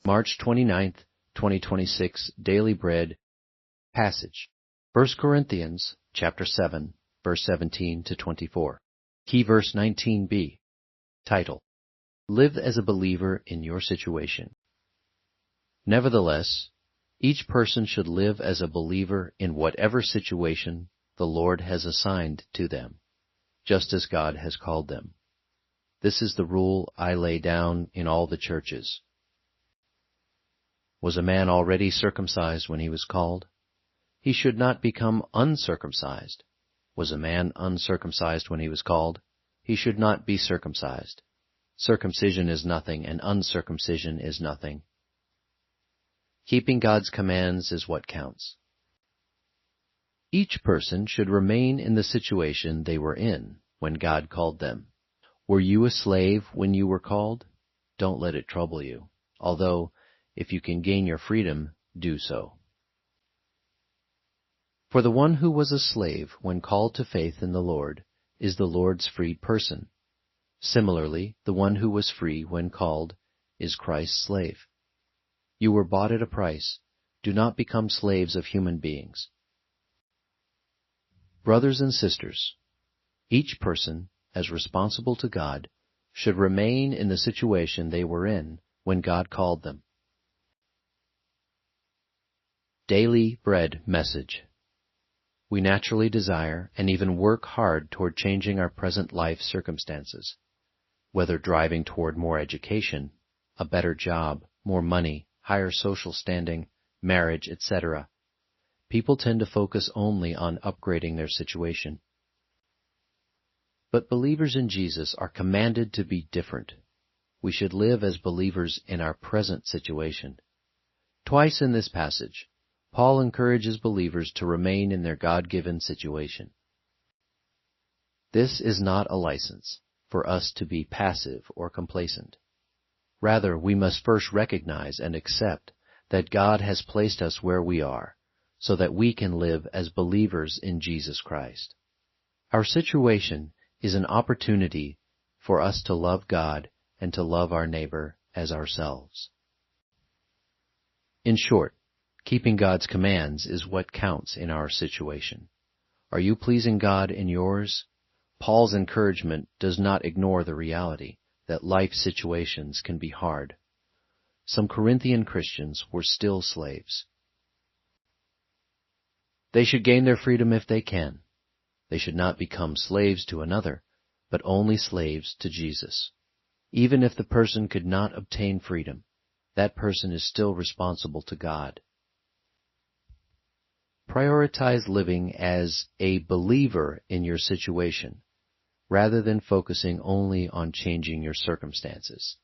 March 29th, 2026, Daily Bread passage. 1 Corinthians chapter 7, verse 17 to 24. Key verse 19b. Title: Live as a believer in your situation. Nevertheless, each person should live as a believer in whatever situation the Lord has assigned to them, just as God has called them. This is the rule I lay down in all the churches. Was a man already circumcised when he was called? He should not become uncircumcised. Was a man uncircumcised when he was called? He should not be circumcised. Circumcision is nothing, and uncircumcision is nothing. Keeping God's commands is what counts. Each person should remain in the situation they were in when God called them. Were you a slave when you were called? Don't let it trouble you, although, if you can gain your freedom, do so. For the one who was a slave when called to faith in the Lord is the Lord's freed person. Similarly, the one who was free when called is Christ's slave. You were bought at a price. Do not become slaves of human beings. Brothers and sisters, each person, as responsible to God, should remain in the situation they were in when God called them. Daily Bread message. We naturally desire and even work hard toward changing our present life circumstances, whether driving toward more education, a better job, more money, higher social standing, marriage, etc. People tend to focus only on upgrading their situation. But believers in Jesus are commanded to be different. We should live as believers in our present situation. Twice in this passage, Paul encourages believers to remain in their God-given situation. This is not a license for us to be passive or complacent. Rather, we must first recognize and accept that God has placed us where we are, so that we can live as believers in Jesus Christ. Our situation is an opportunity for us to love God and to love our neighbor as ourselves. In short, keeping God's commands is what counts in our situation. Are you pleasing God in yours? Paul's encouragement does not ignore the reality that life situations can be hard. Some Corinthian Christians were still slaves. They should gain their freedom if they can. They should not become slaves to another, but only slaves to Jesus. Even if the person could not obtain freedom, that person is still responsible to God. Prioritize living as a believer in your situation, rather than focusing only on changing your circumstances.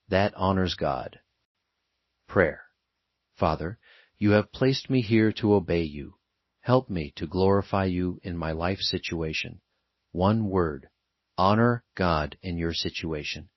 That honors God. Prayer. Father, you have placed me here to obey you. Help me to glorify you in my life situation. One word: honor God in your situation.